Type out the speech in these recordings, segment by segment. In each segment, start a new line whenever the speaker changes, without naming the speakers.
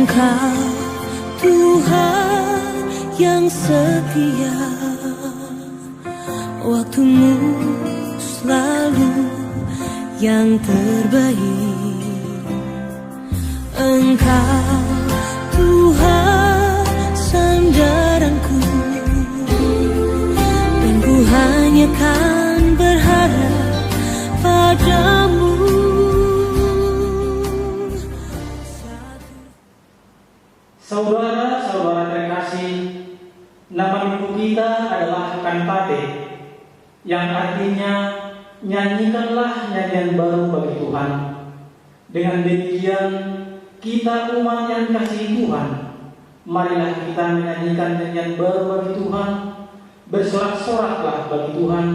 Engkau Tuhan yang setia, waktumu selalu yang terbaik. Engkau Tuhan sandaranku, dan ku hanya kan berharap padamu.
Saudara-saudara terkasih, nama minggu kita adalah Kantate, yang artinya nyanyikanlah nyanyian baru bagi Tuhan. Dengan demikian, kita umat yang dikasihi Tuhan, marilah kita menyanyikan nyanyian baru bagi Tuhan. Bersorak-soraklah bagi Tuhan,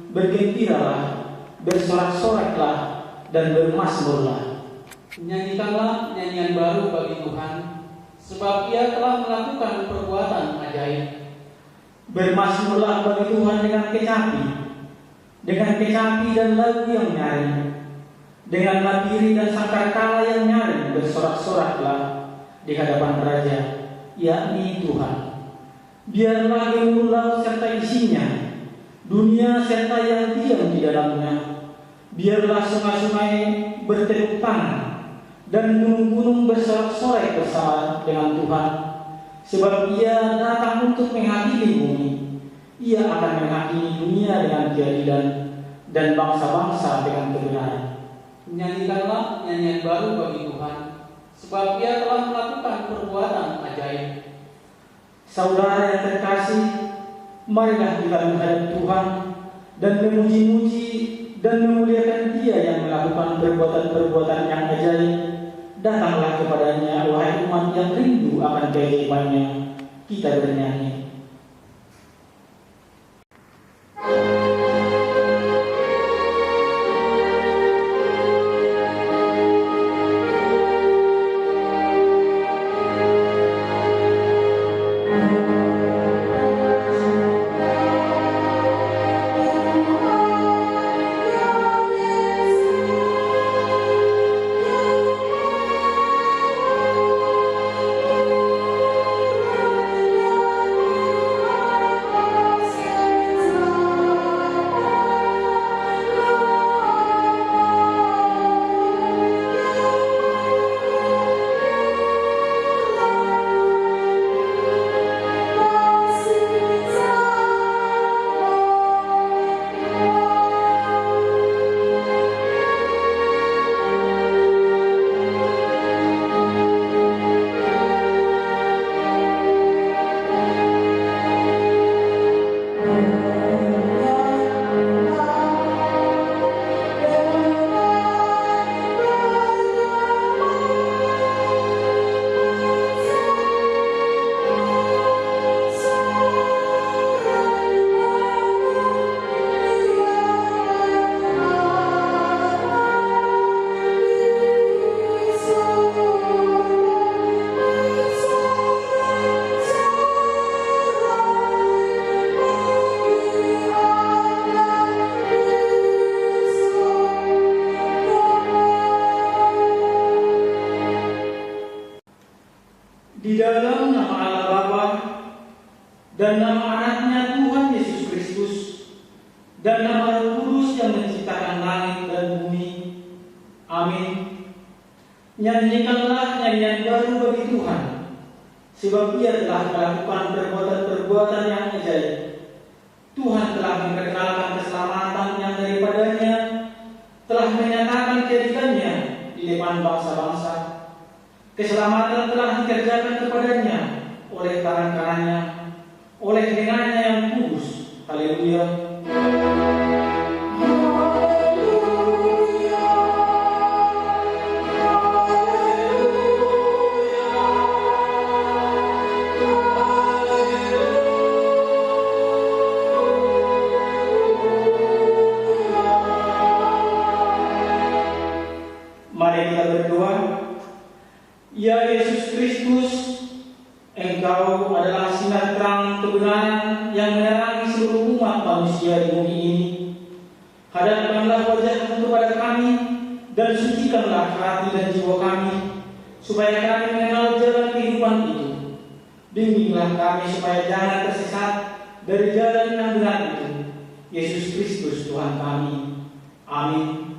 bergembiralah, bersorak-soraklah, dan bermazmurlah.
Nyanyikanlah nyanyian baru bagi Tuhan, sebab Ia telah melakukan perbuatan ajaib.
Bermazmurlah bagi Tuhan dengan kecapi dan lagu yang nyaring, dengan nabiri dan sangkakala yang nyaring. Bersorak-soraklah di hadapan Raja, yakni Tuhan. Biarlah gemuruh laut serta isinya, dunia serta yang diam di dalamnya. Biarlah sungai-sungai bertepuk tangan, dan gunung-gunung bersorak-sorai bersama dengan Tuhan. Sebab Ia datang untuk menghakimi bumi. Ia akan menghakimi dunia dengan keadilan, dan bangsa-bangsa dengan kebenaran.
Nyanyikanlah nyanyian baru bagi Tuhan, sebab Ia telah melakukan perbuatan ajaib.
Saudara yang terkasih, marilah kita menghadap Tuhan dan memuji-muji dan memuliakan Dia yang melakukan perbuatan-perbuatan yang ajaib. Datanglah kepadanya, wahai umat yang rindu akan keajaibannya. Kita bernyanyi. Di dalam nama Allah Bapa dan nama anaknya Tuhan Yesus Kristus dan nama Roh Kudus yang menciptakan langit dan bumi. Amin. Nyanyikanlah nyanyian baru bagi Tuhan, sebab Ia telah melakukan perbuatan-perbuatan yang ajaib. Tuhan telah memperkenalkan keselamatan yang daripadanya, telah menyatakan keadilannya di depan bangsa-bangsa. Keselamatan telah dikerjakan kepadanya oleh tangan kanannya, oleh dengannya yang kudus. Haleluya. Mari kita berdoa. Ya Yesus Kristus, Engkau adalah sinar terang kebenaran yang menerangi seluruh umat manusia di bumi ini. Hadapkanlah wajah-Mu kepada kami dan sucikanlah hati dan jiwa kami, supaya kami mengenal jalan kehidupan itu. Bimbinglah kami supaya jangan tersesat dari jalan yang benar itu. Yesus Kristus Tuhan kami. Amin.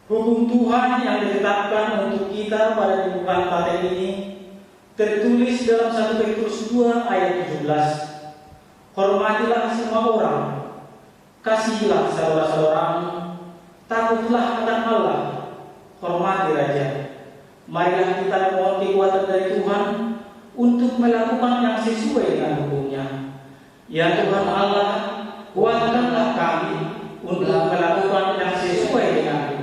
Hukum Tuhan yang ditetapkan untuk kita pada dibukaan paten ini tertulis dalam 1 Petrus 2 ayat 17. Hormatilah semua orang, kasihilah saudara-saudaramu, takutlah akan Allah, hormati raja. Marilah kita memohon kekuatan dari Tuhan untuk melakukan yang sesuai dengan hukumnya. Ya Tuhan Allah, kuatkanlah kami untuk melakukan yang sesuai dengan hukumnya.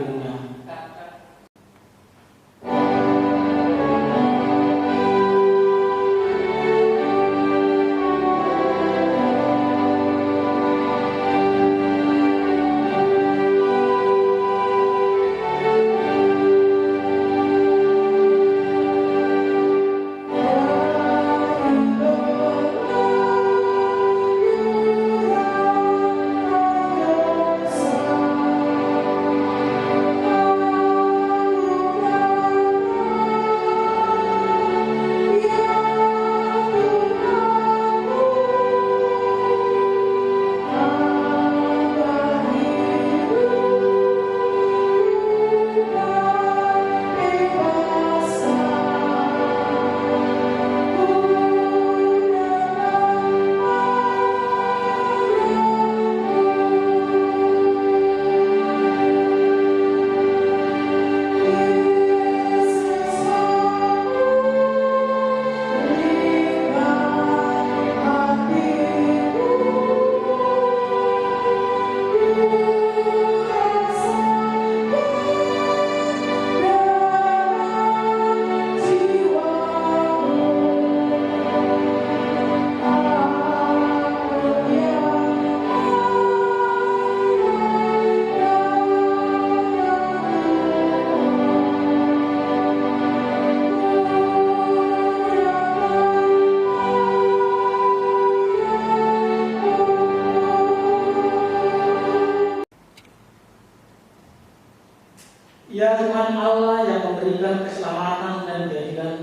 Ya Tuhan Allah yang memberikan keselamatan dan keadilan,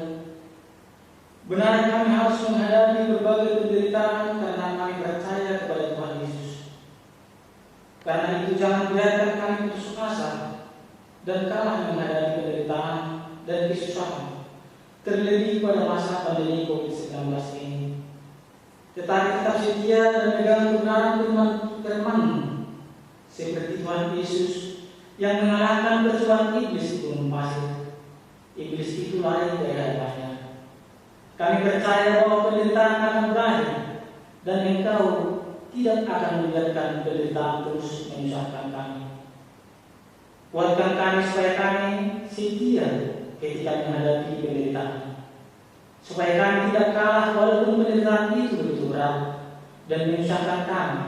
benar kami harus menghadapi berbagai penderitaan karena kami percaya kepada Tuhan Yesus. Karena itu jangan biarkan kami putus asa dan kalah menghadapi penderitaan dan kesusahan, terlebih pada masa pandemi COVID-19 ini. Tetapi tetap setia dan megang kebenaran firman seperti Tuhan Yesus yang mengalahkan percobaan iblis di gunung pasir. Iblis itu lari dari hadapannya. Kami percaya bahwa penderitaan akan berakhir dan Engkau tidak akan membiarkan penderitaan terus menyusahkan kami. Kuatkan kami supaya kami setia ketika menghadapi penderitaan, supaya kami tidak kalah walaupun penderitaan itu begitu berat dan menyusahkan kami,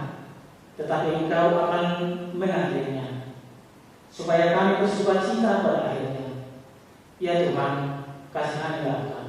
tetapi Engkau akan mengakhirinya, supaya kami bersukacita pada akhirnya. Ya Tuhan, kasihanilah kami.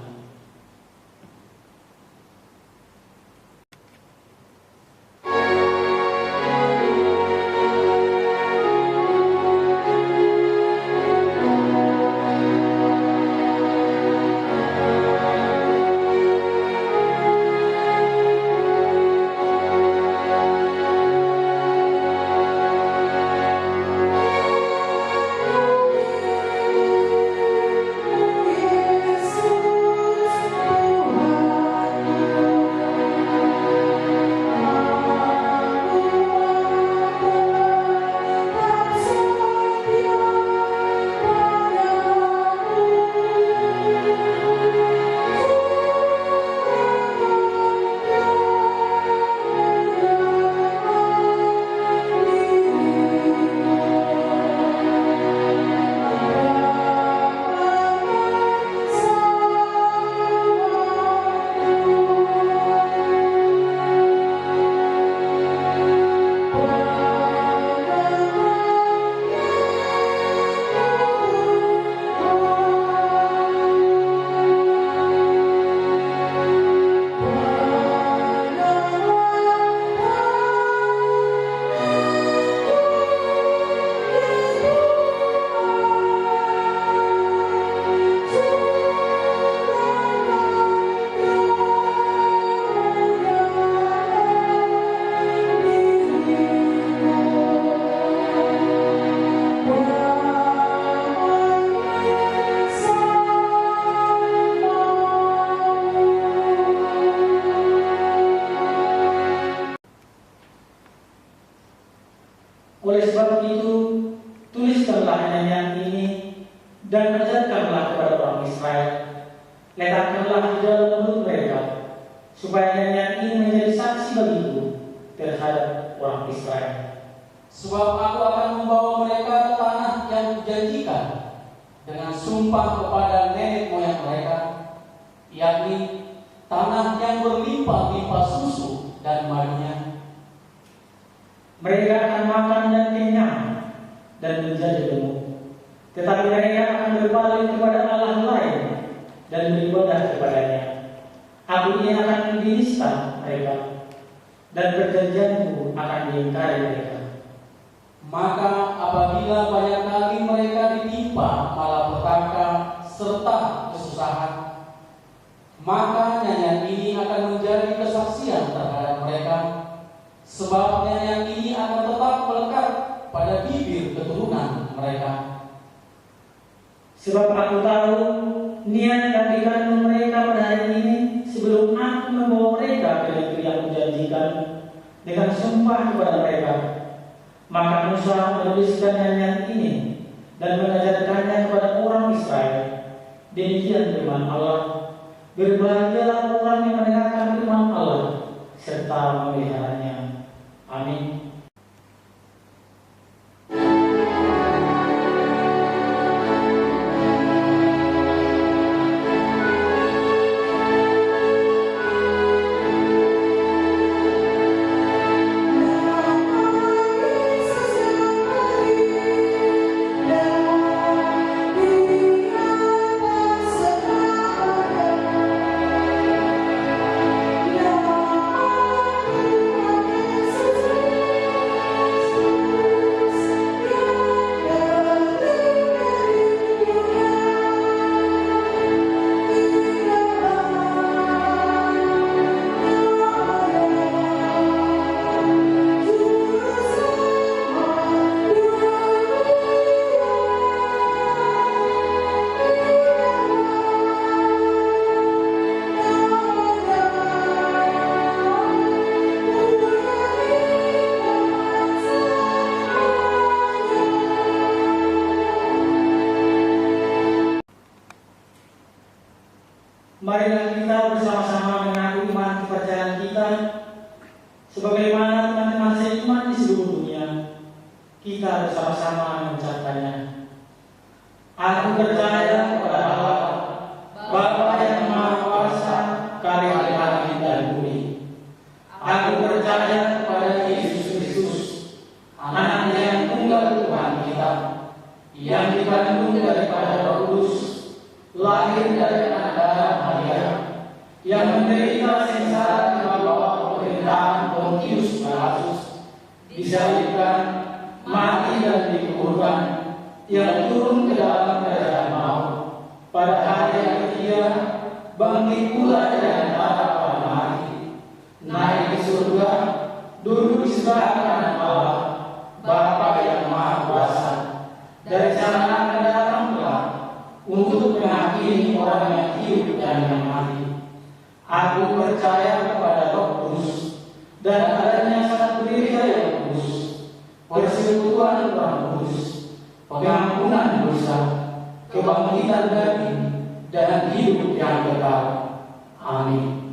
Oleh sebab itu, tuliskanlah nyanyian ini dan ajarkanlah kepada orang Israel. Letakkanlah di dalam mulut mereka, supaya nyanyian ini menjadi saksi bagiku terhadap orang Israel.
Sebab aku akan membawa mereka ke tanah yang dijanjikan dengan sumpah kepada nenek moyang mereka, yakni tanah yang berlimpah-limpah susu dan madunya.
Mereka akan makan dan kenyang dan menjadi gemuk, tetapi mereka akan berpaling kepada Allah lain dan beribadah kepadanya. Aku ini akan menista mereka, dan perjanjianku akan diingkari mereka.
Maka apabila banyak kali mereka ditimpa malapetaka serta kesusahan, maka nyanyian ini akan menjadi kesaksian terhadap mereka, sebab nyanyian ini akan tetap melekat pada bibir keturunan mereka.
Sebab aku tahu niat dan dikandung mereka pada hari ini, sebelum aku membawa mereka ke negeri yang menjanjikan dengan sumpah kepada mereka. Maka Musa menuliskan nyanyian ini dan mengajarkannya kepada orang Israel. Demikian firman Allah, berbahagialah orang yang mendengarkan firman Allah serta memeliharanya. Amin. Marilah kita bersama-sama mengaku iman kepercayaan kita sebagaimana teman-teman seiman di seluruh dunia. Kita bersama-sama mengucapkannya. Aku percaya kepada Allah, Bapa yang Maha Kuasa, Karya langit dan bumi. Aku percaya kepada Yesus Kristus, Anaknya yang tunggal Tuhan kita, yang dikandung daripada Roh Kudus, lahir dari anak darah Maria, yang menderita sengsara di bawah pemerintahan Pontius Pilatus, disalibkan, mati dan dikuburkan, yang turun ke dalam kerajaan maut, pada hari yang ketiga bangkit pula dari antara para mati, naik ke surga, duduk di sebelah kanan Allah, Bapa yang Maha Kuasa. Dari sana akan datang pula untuk menghakimi orang yang hidup dan yang mati. Aku percaya kepada Roh Kudus dan adanya satu gereja yang kudus, persekutuan Roh Kudus, pengampunan dosa, kebangkitan daging, dan hidup yang kekal. Amin.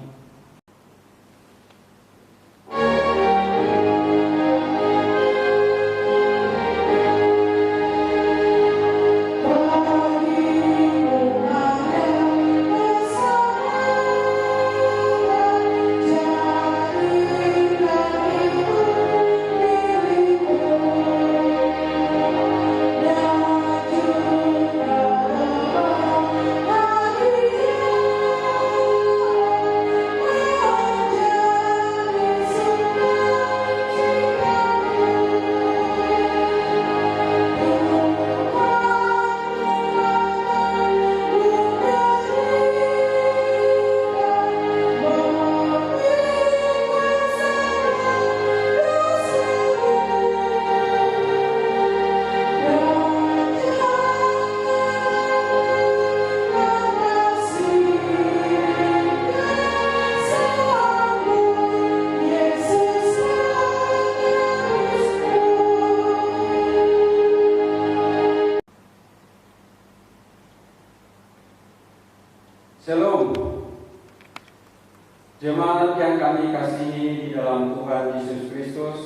dalam Tuhan Yesus Kristus,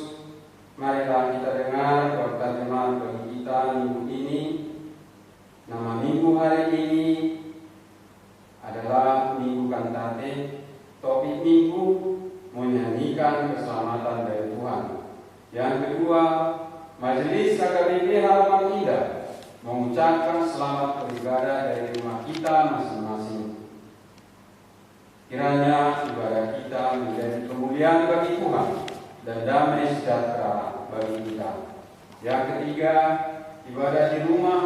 marilah kita dengar berkat jemaat bagi kita minggu ini. Nama minggu hari ini adalah Minggu Kantate. Topik minggu menyanyikan keselamatan dari Tuhan. Yang kedua, Majelis KKBP Harapan Indah mengucapkan selamat beribadah dari rumah kita masing-masing. Kiranya ibadah kita menjadi kemuliaan bagi Tuhan dan damai sejahtera bagi kita. Yang ketiga, ibadah di rumah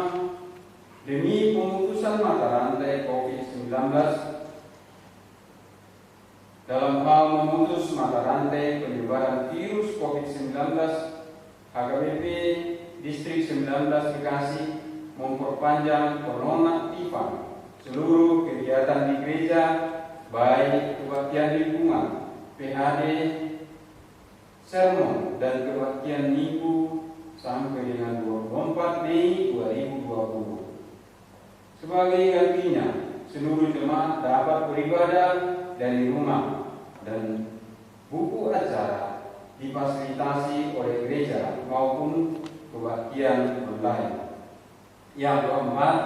demi pemutusan mata rantai COVID-19. Dalam hal memutus mata rantai penyebaran virus COVID-19, HKBP Distrik 19 Bekasi memperpanjang penonaktifan seluruh kegiatan di gereja, baik kebaktian lingkungan, PHD, sermon, dan kebaktian minggu sampai dengan 24 Mei 2020. Sebagai gantinya, seluruh jemaat dapat beribadah dari rumah dan buku acara difasilitasi oleh gereja maupun kebaktian online. Yang keempat,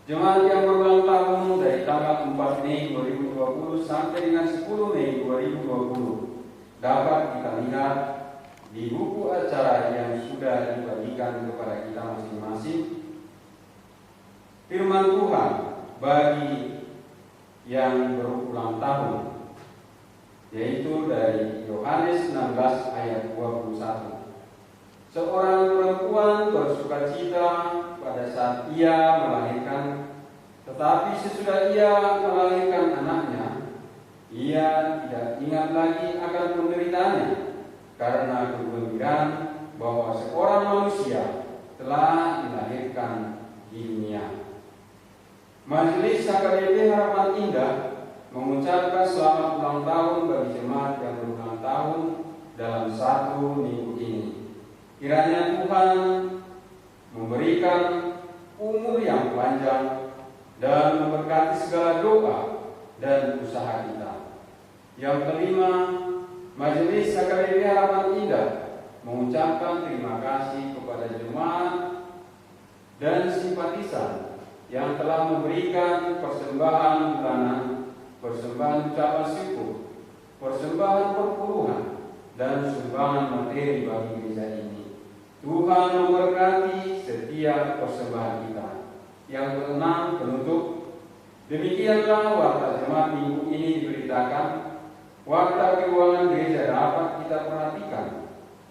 jemaat yang berulang tahun dari tanggal 4 Mei 2020 sampai dengan 10 Mei 2020 dapat kita lihat di buku acara yang sudah dibagikan kepada kita masing-masing. Firman Tuhan bagi yang berulang tahun, yaitu dari Yohanes 16 ayat 21. Seorang perempuan bersukacita pada saat ia melahirkan, tetapi sesudah ia melahirkan anaknya, ia tidak ingat lagi akan penderitaannya, karena kegembiraan bahwa seorang manusia telah dilahirkan di dunia. Majelis KKBP Harapan Indah mengucapkan selamat ulang tahun bagi jemaat yang berulang tahun dalam satu minggu ini. Kiranya Tuhan memberikan umur yang panjang dan memberkati segala doa dan usaha kita. Yang kelima, Majelis KKBP Harapan Indah mengucapkan terima kasih kepada jemaat dan simpatisan yang telah memberikan persembahan bulanan, persembahan ucapan syukur, persembahan perpuluhan, dan sumbangan materi bagi gereja ini. Tuhan memberkati setiap persembahan kita. Yang keenam, penutup. Demikianlah warta jemaat minggu ini diberitakan. Warta keuangan gereja dapat kita perhatikan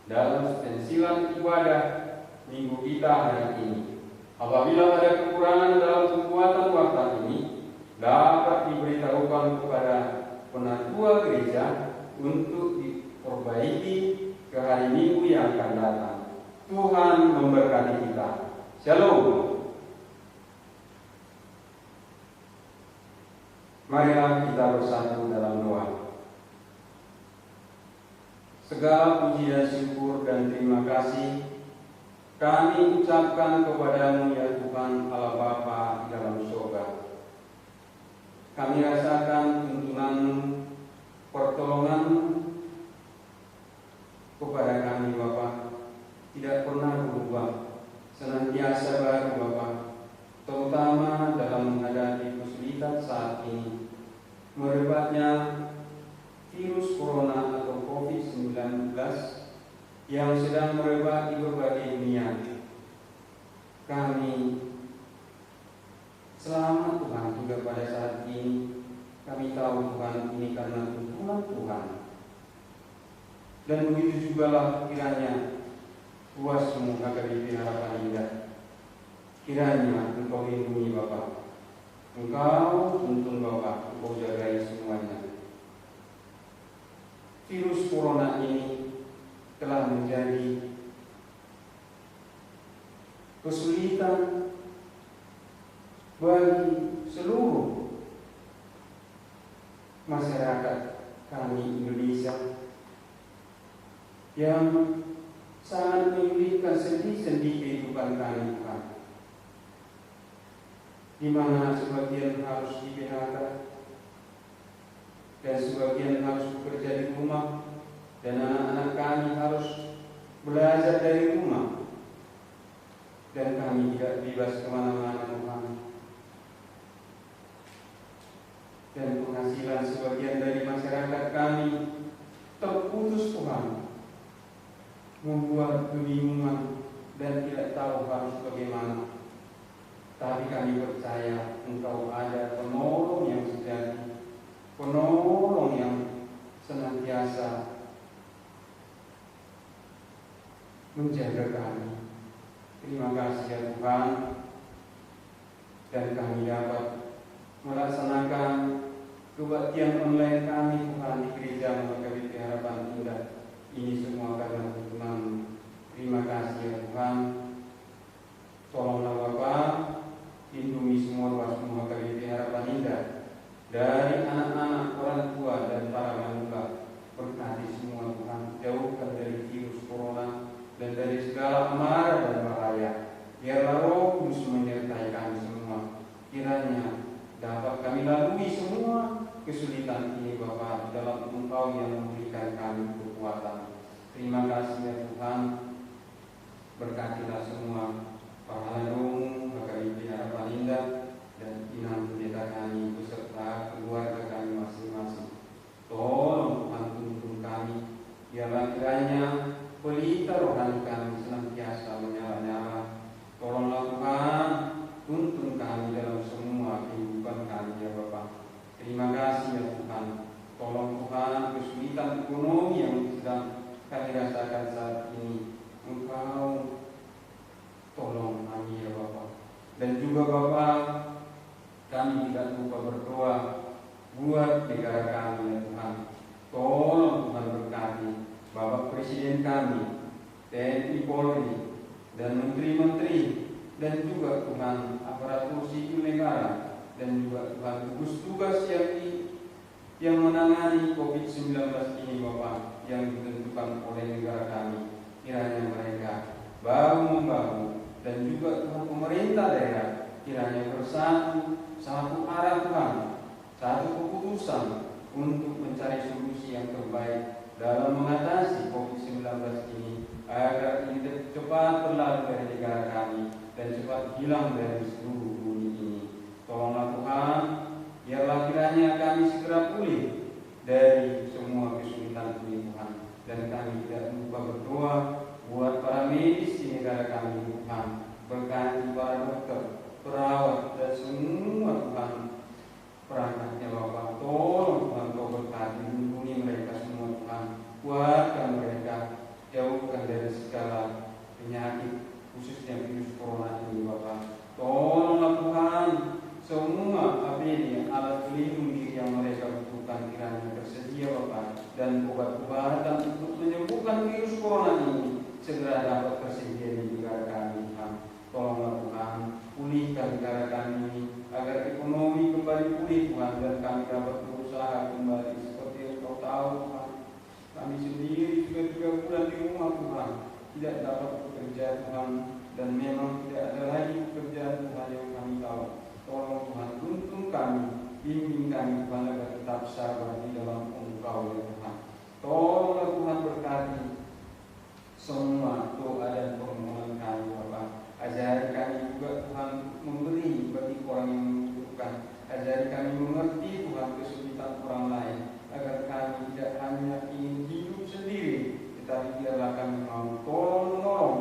dalam stensilan ibadah minggu kita hari ini. Apabila ada kekurangan dalam pembuatan warta ini, dapat diberitahukan kepada penatua gereja untuk diperbaiki ke hari Minggu yang akan datang. Tuhan memberkati kita. Shalom. Marilah kita bersatu dalam doa. Segala puji dan syukur dan terima kasih kami ucapkan kepadamu ya Tuhan Allah Bapa di dalam surga. Kami rasakan tuntunan-Mu, pertolongan-Mu kepada kami Bapa, tidak pernah berubah, senantiasa baru Bapa, terutama dalam menghadapi kesulitan saat ini, merebaknya virus corona atau COVID-19 yang sedang merebak di berbagai dunia. Kami selamat Tuhan juga pada saat ini. Kami tahu Tuhan ini karena tuntunan Tuhan. Dan begitu jugalah kiranya kuasa-Mu HKBP Harapan Indah. Kiranya Engkau lindungi Bapa, Engkau tuntun Bapa, Engkau jagai semuanya. Virus corona ini telah menjadi kesulitan bagi seluruh masyarakat kami Indonesia yang sangat menyulitkan sendi-sendi kehidupan kami Tuhan, di mana sebagian harus di PHK dan sebagian harus bekerja di rumah dan anak-anak kami harus belajar dari rumah, dan kami tidak bebas kemana-mana Tuhan. Dan penghasilan sebagian dari masyarakat kami terputus Tuhan, membuat kebingungan dan tidak tahu harus bagaimana. Tapi kami percaya Engkau ada penolong yang sejati, penolong yang senantiasa menjaga kami. Terima kasih ya Tuhan, dan kami dapat melaksanakan kebaktian online kami Tuhan di Gereja Muhammadiyah Harapan Indah. Ini semua karena Tuhan. Terima kasih ya Tuhan. Tolonglah Bapa, lindungi semua ruas Muhammadiyah Harapan Indah dari anak-anak, orang tua dan para manula. Berkati semua Tuhan, jauhkan dari virus corona dan dari segala amarah dan bahaya. Biarlah Roh Kudus menyertai kami semua. Kiranya dapat kami lalui semua kesulitan ini Bapa, dalam Engkau yang memberikan kami kekuatan. Terima kasih ya Tuhan. Berkatilah semua para lanung, HKBP Harapan Indah, dan inam pendeta kami beserta keluarga kami masing-masing. Tolong Tuhan tuntun kami, biarlah kiranya pelita rohani kami senantiasa menyala-nyala. Tolonglah Tuhan, tuntun kami dalam semua kehidupan kami ya Bapa. Terima kasih ya Tuhan. Tolong Tuhan kesulitan ekonomi yang sedang kami rasakan saat ini, Engkau tolong kami ya Bapa. Dan juga Bapa, kami tidak lupa berdoa buat negara kami ya Tuhan. Tolong Tuhan berkati Bapak Presiden kami, TNI Polri, dan menteri-menteri, dan juga Tuhan aparatur sipil negara, dan juga Tuhan gugus tugas yang menangani COVID-19 ini Bapak, yang ditentukan oleh negara kami. Kiranya mereka bahu-membahu, dan juga Tuhan pemerintah daerah kiranya bersatu, satu arah Tuhan, satu keputusan untuk mencari solusi yang terbaik dalam mengatasi COVID-19 ini, agar ini cepat berlalu dari negara kami dan cepat hilang dari seluruh bumi ini. Tolonglah Tuhan, biarlah kiranya kami segera pulih dari semua kesulitan ini Tuhan. Dan kami tidak lupa berdoa buat para medis di negara kami Tuhan. Berkati para dokter, perawat, dan semua Tuhan perangkatnya Bapak. Tolong Tuhan Kau berkati, lindungi mereka semua Tuhan. Kuatkan mereka, jauhkan dari segala penyakit, khususnya virus corona ini Bapak. Tolonglah Tuhan, semua APD, alat pelindung diri yang mereka butuhkan kiranya tersedia Bapak, dan obat-obatan untuk menyembuhkan virus corona ini segera dapat tersedia di negara kami Tuhan. Tolonglah Tuhan, pulihkan negara kami ini agar ekonomi kembali pulih Tuhan, dan kami dapat berusaha kembali seperti yang Kau tahu Tuhan. Kami sendiri juga 3 bulan di rumah Tuhan, tidak dapat bekerja Tuhan, dan memang tidak ada lagi pekerjaan Tuhan yang kami tahu. Tolong Tuhan, tuntun kami, bimbing kami Tuhan agar tetap sabar di dalam Engkau ya Tuhan. Tolonglah Tuhan berkati semua doa dan permohonan kami Bapak. Ajari kami juga Tuhan memberi bagi orang yang membutuhkan. Ajari kami mengerti Tuhan kesulitan orang lain, agar kami tidak hanya ingin hidup sendiri, tetapi biarlah kami mau tolong-menolong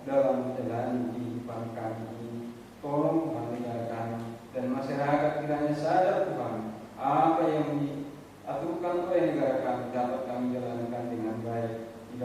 dalam menjalani kehidupan kami ini. Tolong Tuhan negara kami dan masyarakat kiranya sadar Tuhan, apa yang diaturkan oleh negara kami dapat kami jalankan dengan baik di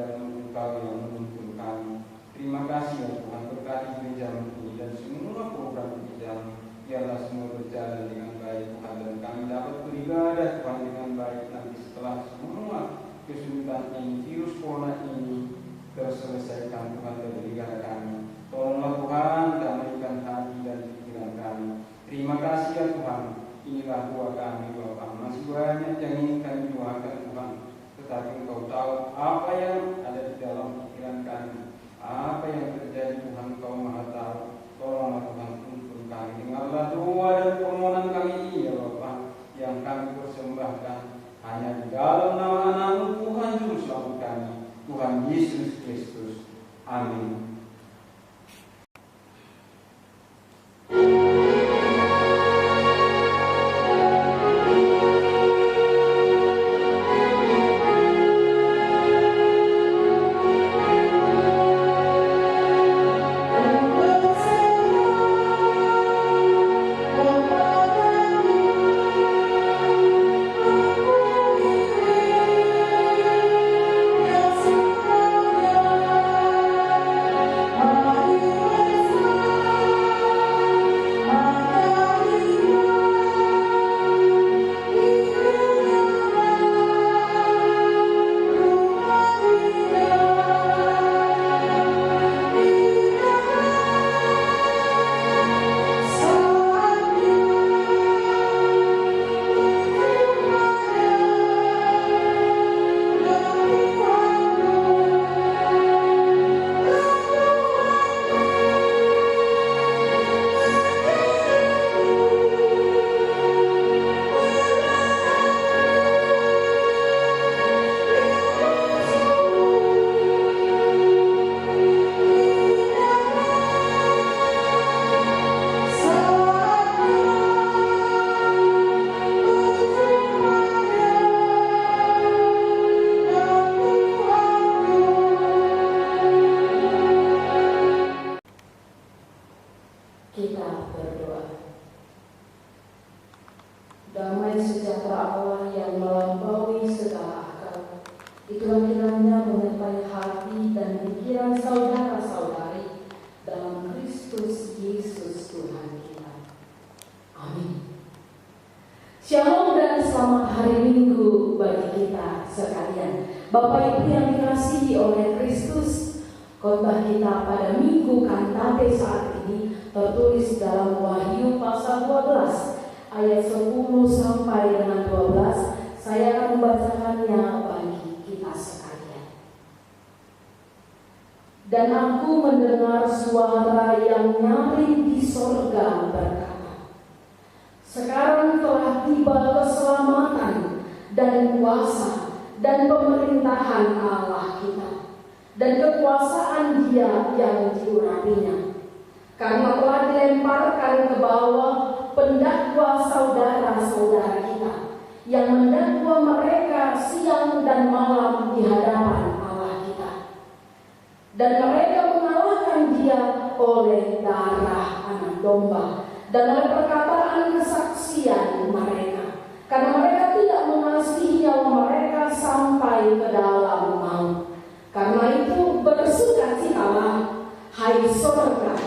Tuhan Yesus Kristus. Amin.
Shalom dan selamat hari Minggu bagi kita sekalian. Bapak Ibu yang dikasihi oleh Kristus, khotbah kita pada Minggu Kantate saat ini tertulis dalam Wahyu pasal 12 ayat 10 sampai dengan 12. Saya akan membacakannya bagi kita sekalian. Dan aku mendengar suara yang nyaring di sorga berkata, sekarang telah tiba keselamatan dan kuasa dan pemerintahan Allah kita dan kekuasaan Dia yang diurapinya, karena telah dilemparkan ke bawah pendakwa saudara-saudara kita yang mendakwa mereka siang dan malam di hadapan Allah kita, dan mereka mengalahkan Dia oleh darah anak domba dan oleh perkataan kesaksian mereka, karena mereka tidak mengasihi nyawa mereka sampai ke dalam maut. Karena itu bersukacitalah, hai sorga,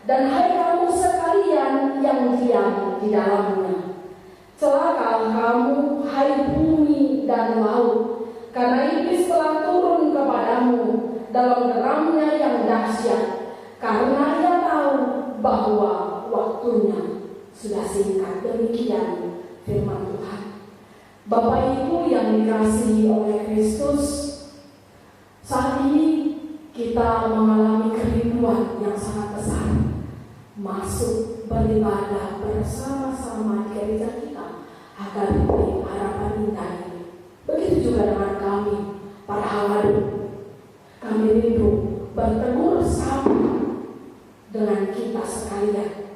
dan hai kamu sekalian yang diam di dalamnya. Celakalah kamu, hai bumi dan laut, karena iblis telah turun kepadamu dalam geramnya yang dahsyat, karena ia tahu bahwa waktunya sudah singkat. Demikian firman Tuhan. Bapak Ibu yang dikasihi oleh Kristus, saat ini kita mengalami kerinduan yang sangat besar masuk beribadah bersama-sama di gereja kita agar diberi harapan indah ini. Begitu juga dengan kami, para halalu. Kami rindu bertemu bersama dengan kita sekalian,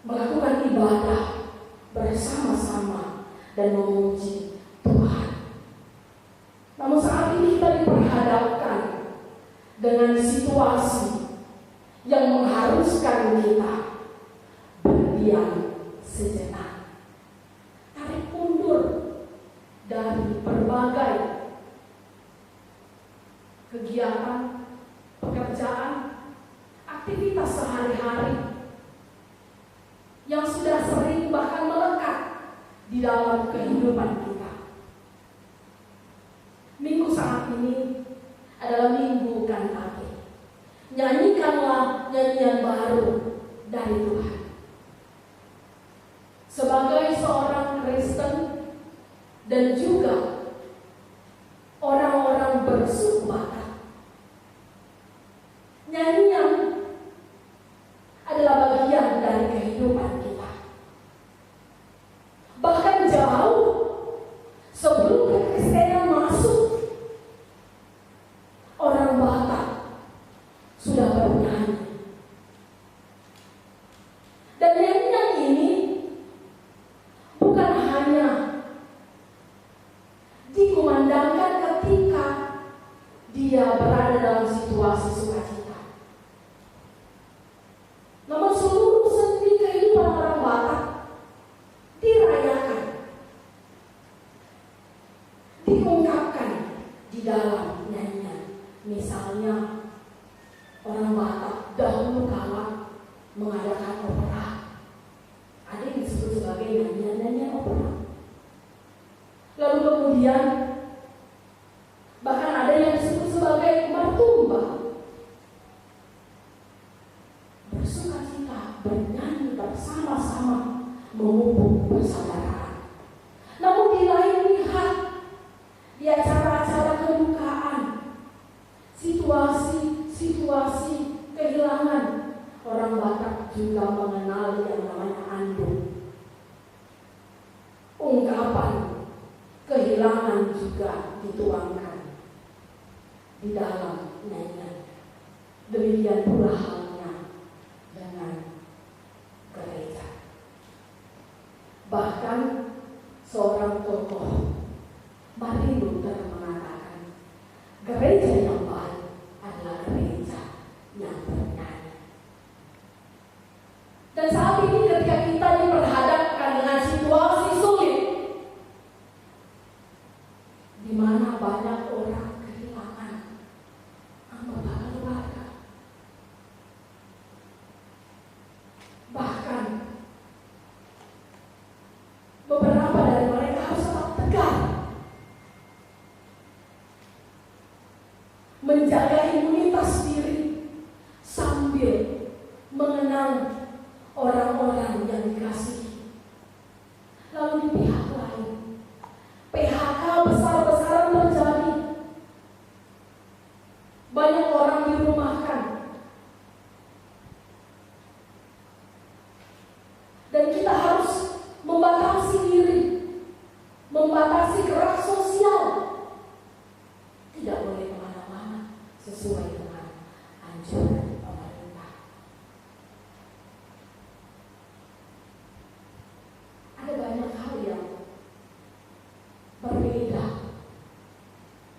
melakukan ibadah bersama-sama dan memuji Tuhan. Namun saat ini kita diperhadapkan dengan situasi yang mengharuskan kita berdiam sejenak, tarik mundur dari berbagai kegiatan, pekerjaan, aktivitas sehari-hari yang sudah sering bahkan melekat di dalam kehidupan kita. Minggu saat ini adalah Minggu Kantate. Nyanyikanlah nyanyian baru dari Tuhan. Sebagai seorang Kristen dan juga orang-orang bersuku Batak, nyanyian adalah bagian dari kehidupan kita. Bahkan jauh sebelum kekristenan masuk dia berada dalam situasi sukacita. Namun seluruh sendi kehidupan orang Batak dirayakan, diungkapkan di dalam nyanyian. Misalnya orang Batak dahulu kala mengadakan opera. Ada yang disebut sebagai nyanyian opera. Lalu kemudian bahkan ada yang disebut sebagai martumba. Bersukacita, bernyanyi bersama-sama, memupuk persaudaraan. Namun di lain pihak, di acara-acara kedukaan, situasi kehilangan, orang Batak juga mengenal yang namanya andung. Ungkapan kehilangan juga dituangkan di dalam nyanyian. Demikian pula halnya dengan gereja. Bahkan seorang tokoh, Martin Luther, mengatakan gereja yang baik adalah gereja yang bernyanyi. Dan saat ini ketika kita diperhadapkan dengan situasi sulit, di mana banyak orang kehilangan anggota keluarga, bahkan beberapa dari mereka harus tetap tegar, menjaga imunitas diri sambil mengenang orang-orang yang dikasihi. Lalu di pihak lain, PHK besar-besaran terjadi. Banyak orang dirumahkan. Dan kita harus membatasi diri, membatasi gerak sosial. Tidak boleh kemana-mana sesuai dengan anjuran pemerintah. Ada banyak hal yang berbeda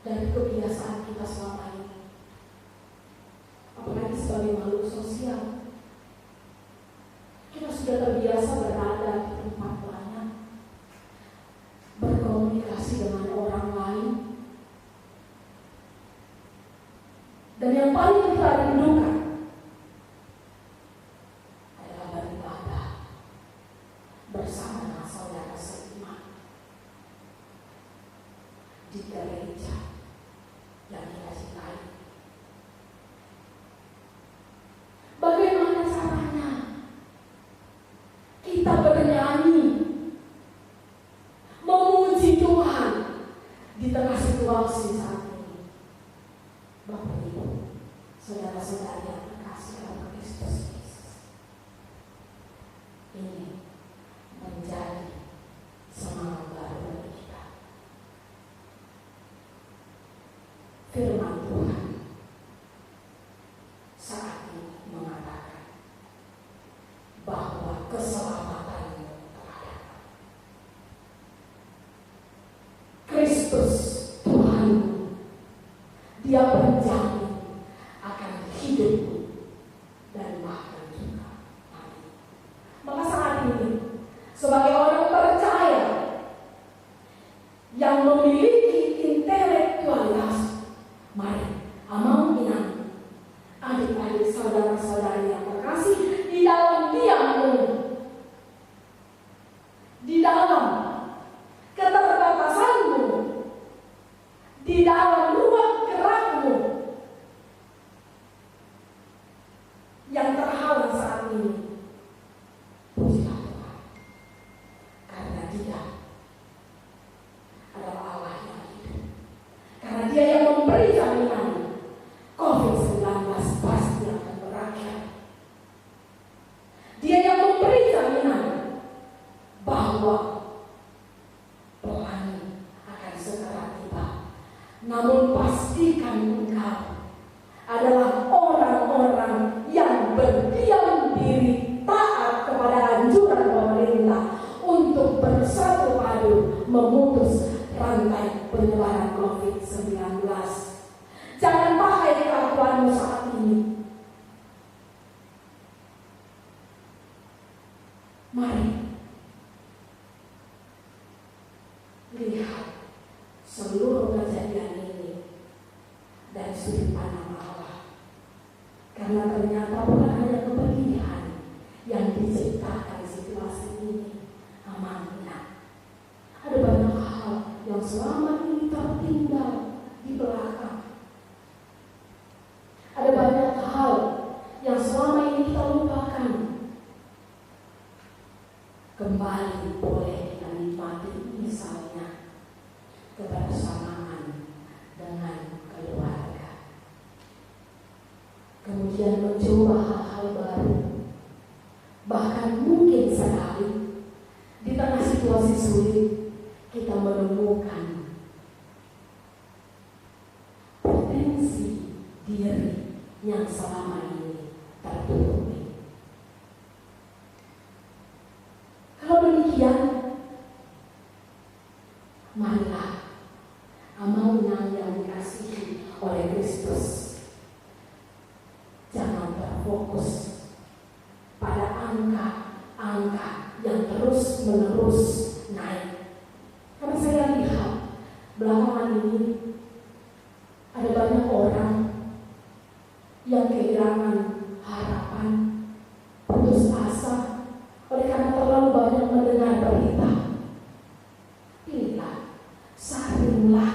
dari kebiasaan kita selama ini. Apalagi sebagai makhluk sosial, kita sudah terbiasa berada di tempat banyak, berkomunikasi dengan orang lain, dan yang paling kita rindukan adalah beribadah bersama dengan saudara seiman di gereja yang kita cintai. Bagaimana caranya kita bernyanyi, memuji Tuhan di tengah situasi saat ini? Bapak Ibu, saudara-saudari yang terkasih dalam Kristus Yesus, ini menjadi semangat baru bagi kita. Firman Tuhan saat ini mengatakan bahwa keselamatanmu telah datang. Kristus Tuhanmu, Dia berjanji akan hidupmu dan bahkan juga mati. Maka saat ini sebagai orang percaya yang memiliki intelektualitas, mari amang inang, adik-adik saudara-saudari yang terkasih, di dalam diammu, di dalam keterbatasanmu, di dalam ruang gerakmu yang terhalang saat ini, pujilah Tuhan, karena Dia adalah Allah yang hidup, karena Dia yang memberi jaminan COVID-19 pasti akan berakhir. Dia yang memberi jaminan bahwa pelangi akan segera tiba. Namun pastikan engkau adalah orang-orang yang berdiam diri, taat kepada anjuran pemerintah untuk bersatu padu memutus rantai penyebaran COVID-19. Jangan sudut pandang Allah. Karena ternyata bukan hanya kepergian yang diciptakan situasi ini amanah. Ada banyak hal yang selama ini tertinggal di belakang. Ada banyak hal yang selama ini kita lupakan. Kembali boleh kita nikmati, misalnya kebersamaan dengan keluarga. Kemudian mencoba hal-hal baru. Bahkan mungkin sekali di tengah situasi sulit kita menemukan potensi diri yang selama ini tertutupi. Kalau demikian, marilah amanah yang dikasihi oleh Kristus jangan terfokus pada angka-angka yang terus-menerus naik. Karena saya lihat belakangan ini ada banyak orang yang kehilangan harapan, putus asa oleh karena terlalu banyak mendengar berita. Pilihlah, saringlah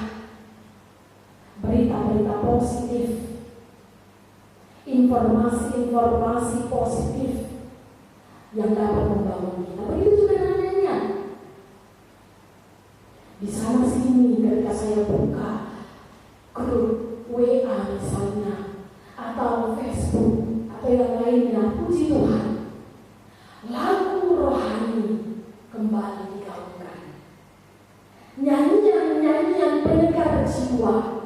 berita-berita positif, informasi-informasi positif yang dapat membangun kita. Begitu juga nanya. Di sana sini ketika saya buka grup WA misalnya, atau Facebook atau yang lainnya, puji Tuhan, lagu rohani kembali digaungkan. Nyanyian-nyanyian penyegar jiwa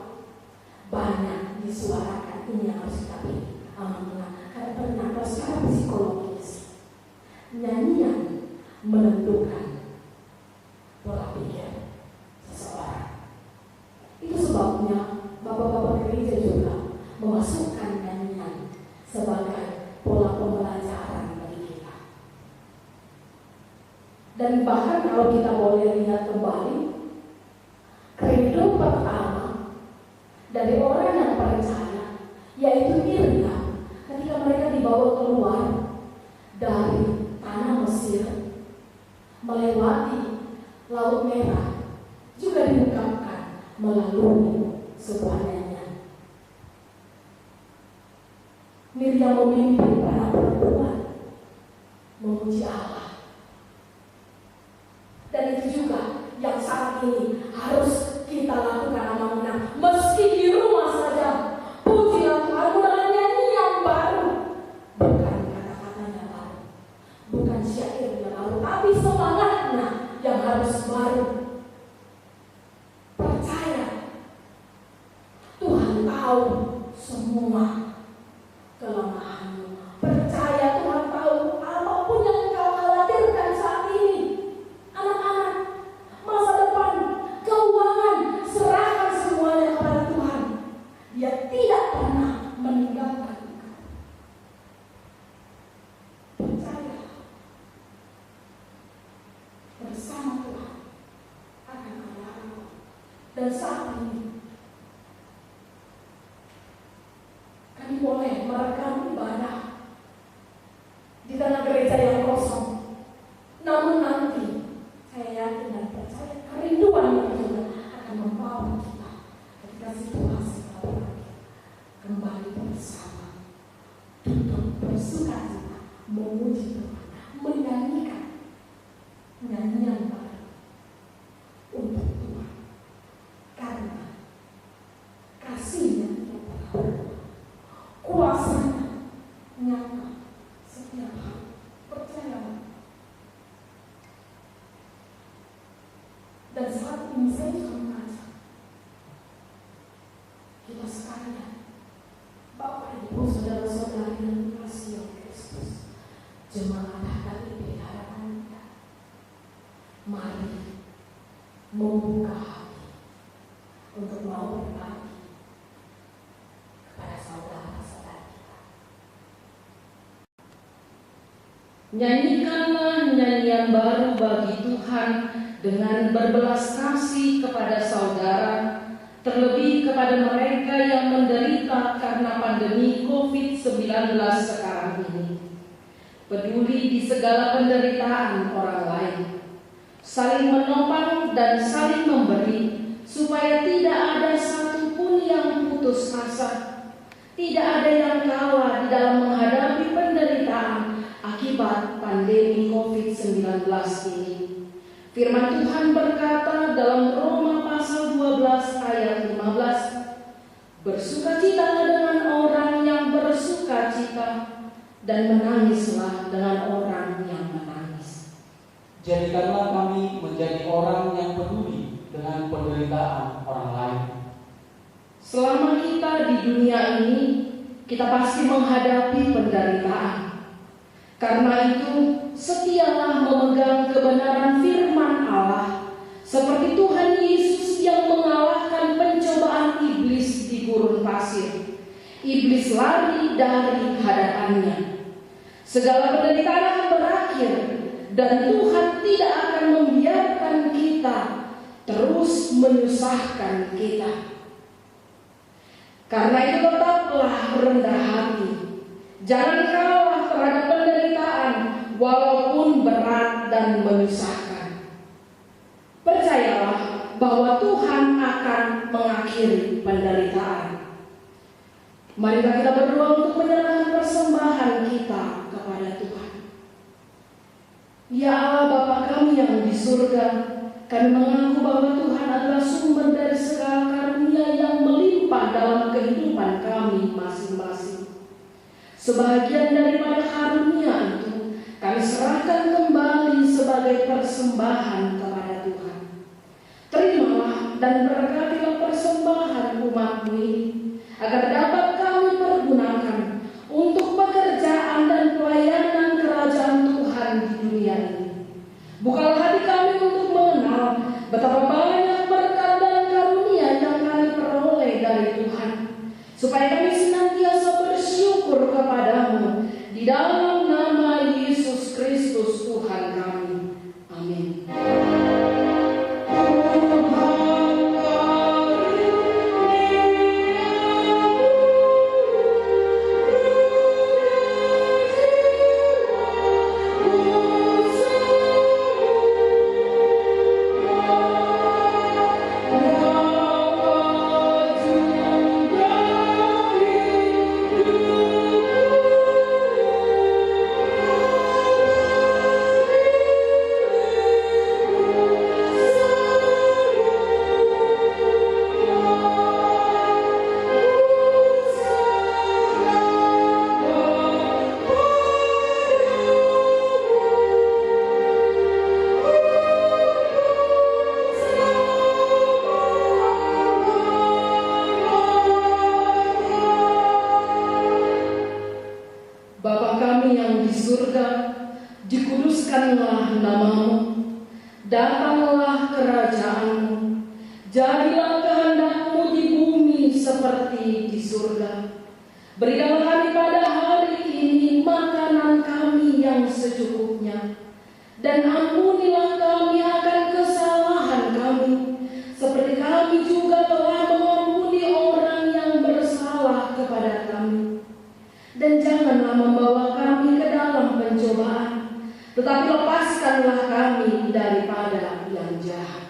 banyak disuarakan. Ini yang harus kita pilih. Karena ternyata secara psikologis nyanyian menentukan pola pikir seseorang. Itu sebabnya bapak-bapak gereja juga memasukkan nyanyian sebagai pola pembelajaran bagi kita. Dan bahkan kalau kita boleh lihat kembali, kredo pertama dari orang yang percaya, yaitu Miriam, ketika mereka dibawa keluar dari tanah Mesir melewati Laut Merah, juga diungkapkan melalui sebuah nyanyian. Miriam memimpin para perempuan memuji Allah. Dan itu juga yang saat ini harus kita lakukan amanah. Meski di rumah saja, pujilah Tuhan dengan nyanyian baru. Bukan kata-katanya baru, bukan syairnya baru, tapi semangatnya yang harus baru. Percaya Tuhan tahu semua kelemahanmu. Percaya Tuhan tahu apapun yang kau khawatirkan saat ini. Anak-anak, masa depan, keuangan, serahkan semuanya kepada Tuhan. Dia tidak pernah meninggalkan engkau. Percaya bersama Tuhan akan ada harapan. Dan saat ini kami boleh merekam ibadah di tengah gereja yang kosong. Namun nanti saya yakin dan percaya kerinduan itu juga akan membawa kita ketika situasi berakhir kembali bersama, duduk bersukacita, memuji Tuhan, menyanyikan nyanyian baru untuk Tuhan. Karena kasih-Nya tidak pernah berubah, kuasa-Nya nyata setiap hari. Percayalah. Dan saat ini saya juga mengajak kita sekalian, Bapak, Ibu, saudara-saudari yang dikasihi oleh Kristus, jemaat HKBP Harapan Kita, mari membuka hati untuk mau berbagi kepada saudara-saudara kita.
Nyanyikanlah nyanyian baru bagi Tuhan dengan berbelas kasih kepada saudara, terlebih kepada mereka yang menderita
COVID-19 sekarang ini. Peduli di segala penderitaan orang lain, saling menopang dan saling memberi, supaya tidak ada satupun yang putus asa, tidak ada yang kalah di dalam menghadapi penderitaan akibat pandemi COVID-19 ini. Firman Tuhan berkata dalam Roma pasal 12 ayat 15, bersukacitalah dengan orang yang bersukacita, dan menangislah dengan orang yang menangis.
Jadikanlah kami menjadi orang yang peduli dengan penderitaan orang lain.
Selama kita di dunia ini, kita pasti menghadapi penderitaan. Karena itu, setialah memegang kebenaran firman Allah, seperti Tuhan Yesus yang mengalahkan pencobaan iblis di gurun pasir. Iblis lari dari hadapannya. Segala penderitaan akan berakhir, dan Tuhan tidak akan membiarkan kita terus menyusahkan kita. Karena itu tetaplah rendah hati. Jangan kalah terhadap penderitaan walaupun berat dan menyusahkan. Percayalah bahwa Tuhan akan mengakhiri penderitaan. Mari kita berdoa untuk menyerahkan persembahan kita kepada Tuhan. Ya Allah Bapa kami yang di surga, kami mengaku bahwa Tuhan adalah sumber dari segala karunia yang melimpah dalam kehidupan kami masing-masing. Sebagian daripada karunia itu kami serahkan kembali sebagai persembahan kepada Tuhan. Terimalah dan berkatilah persembahan umat-Mu ini, agar dapat kami pergunakan untuk pekerjaan dan pelayanan kerajaan Tuhan di dunia ini. Bukalah hati kami untuk mengenal betapa banyak berkat dan karunia yang kami peroleh dari Tuhan, supaya kami senantiasa bersyukur kepadamu di dalam nama Yesus Kristus Tuhan kami. Amin. Bapa kami yang di surga, dikuduskanlah nama-Mu, datanglah kerajaan-Mu, jadilah kehendak-Mu di bumi seperti di surga. Berikanlah kami pada hari ini makanan kami yang secukupnya, dan ampunilah kami akan kesalahan kami, seperti kami juga telah mengampuni orang yang bersalah kepada kami. Dan janganlah membawa kami ke dalam pencobaan, tetapi lepaskanlah kami daripada yang jahat.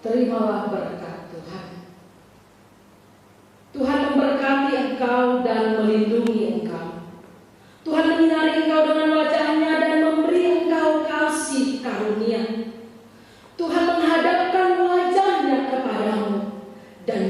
Terimalah berkat Tuhan. Tuhan memberkati engkau dan melindungi engkau. Tuhan menyinari engkau dengan wajah-Nya dan memberi engkau kasih karunia. Tuhan menghadapkan wajah-Nya kepadamu dan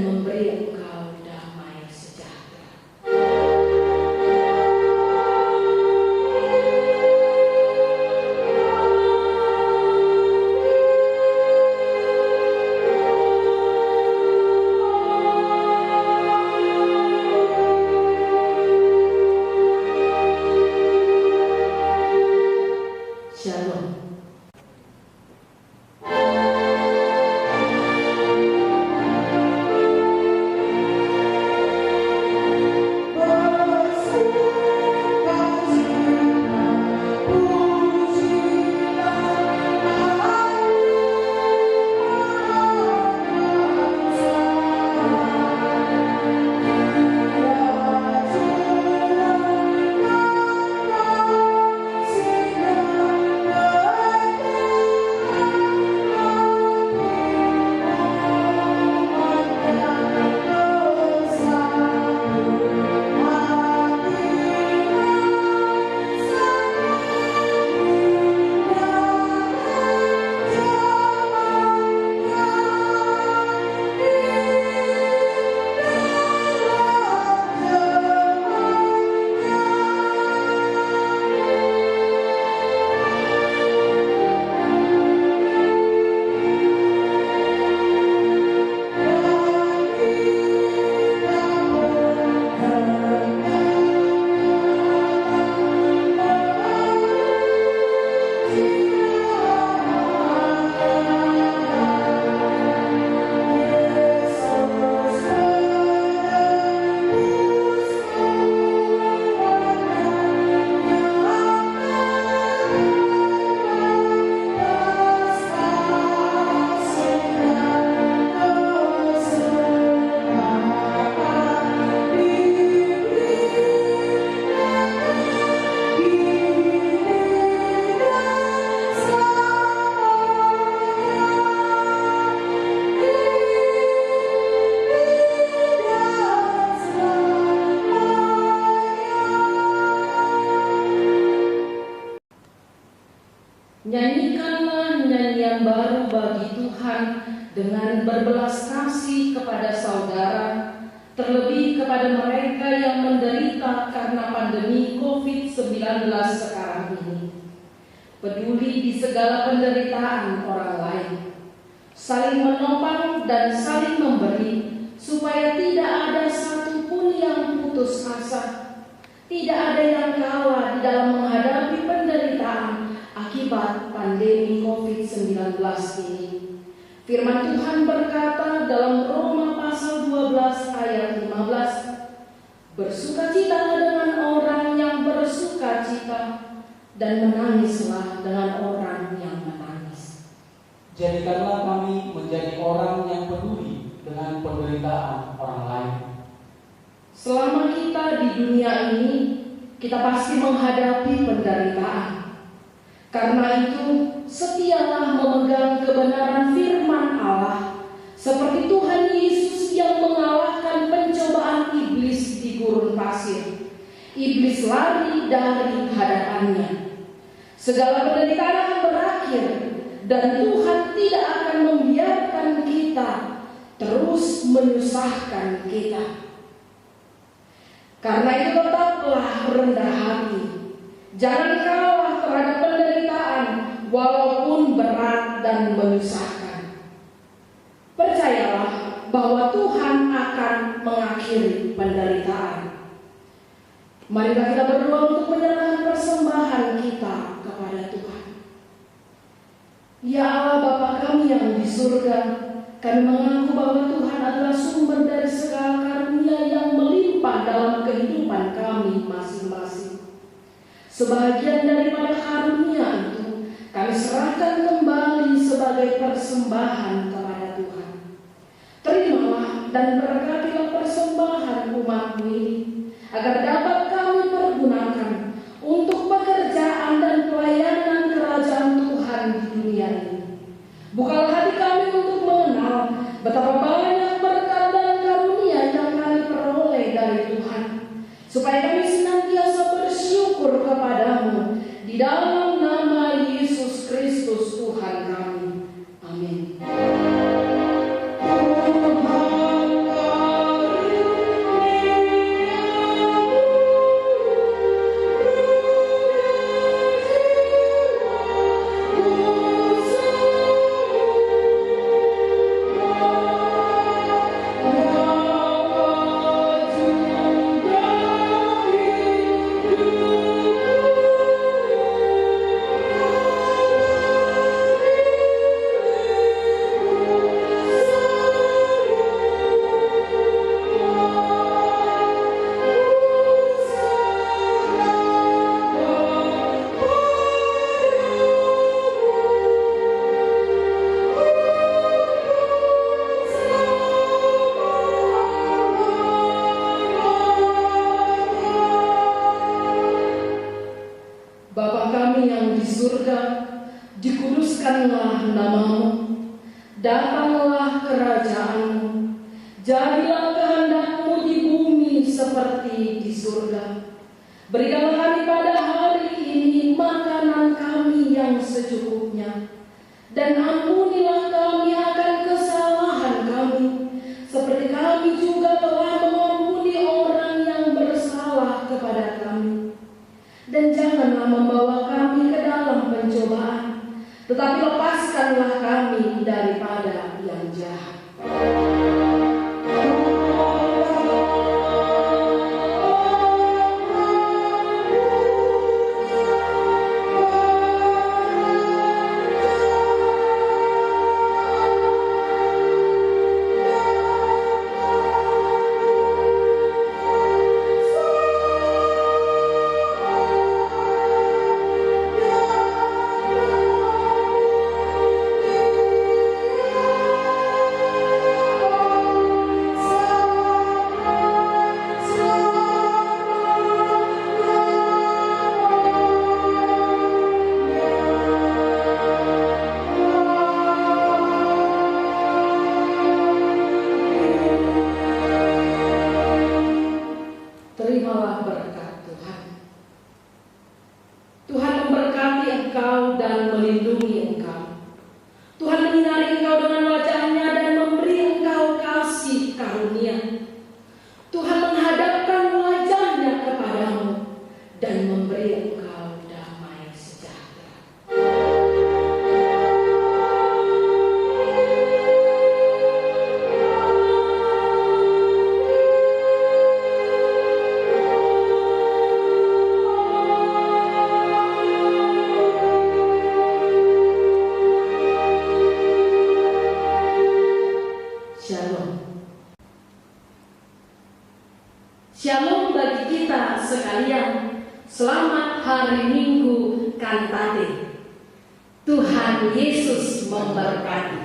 Tuhan dengan berbelas kasih kepada saudara, terlebih kepada mereka yang menderita karena pandemi COVID-19 sekarang ini. Peduli di segala penderitaan orang lain, saling menopang dan saling memberi, supaya tidak ada satupun yang putus asa. Tidak ada yang kalah di dalam menghadapi penderitaan akibat pandemi COVID-19 ini. Firman Tuhan berkata dalam Roma pasal 12 ayat 15, bersukacitalah dengan orang yang bersukacita, dan menangislah dengan orang yang menangis.
Jadikanlah kami menjadi orang yang peduli dengan penderitaan orang lain.
Selama kita di dunia ini, kita pasti menghadapi penderitaan. Karena itu, setialah memegang kebenaran firman Allah, seperti Tuhan Yesus yang mengalahkan pencobaan iblis di gurun pasir. Iblis lari dari hadapannya. Segala penderitaan akan berakhir, dan Tuhan tidak akan membiarkan kita terus menyusahkan kita. Karena itu tetaplah rendah hati. Jangan kalah terhadap penderitaan walaupun berat dan menyusahkan. Percayalah bahwa Tuhan akan mengakhiri penderitaan. Marilah kita berdoa untuk menyerahkan persembahan kita kepada Tuhan. Ya Allah Bapa kami yang di surga, kami mengaku bahwa Tuhan adalah sumber dari segala karunia yang melimpah dalam kehidupan kami masing-masing. Sebagian daripada karunia itu kami serahkan kembali sebagai persembahan kepada Tuhan. Terimalah dan berkatilah persembahan umat-Mu ini, agar dapat kami pergunakan untuk pekerjaan dan pelayanan kerajaan Tuhan di dunia ini. Bukalah hati kami untuk mengenal betapa banyak berkat dan karunia yang kami peroleh dari Tuhan, supaya kami senantiasa bersyukur kepadamu di dalam nama Yesus Kristus Tuhan kami. Amin. Bapa kami yang di surga, dikuduskanlah nama-Mu, datanglah kerajaan-Mu, jadilah kehendak-Mu di bumi seperti di surga. Berikanlah kami pada hari ini makanan kami yang secukupnya, dan ampunilah kami akan kesalahan kami, seperti kami juga telah mengampuni orang yang bersalah kepada kami. Dan janganlah membawa kami ke dalam pencobaan, tetapi lepaskanlah kami daripada yang jahat.
Shalom bagi kita sekalian. Selamat hari Minggu Kantate. Tuhan Yesus memberkati.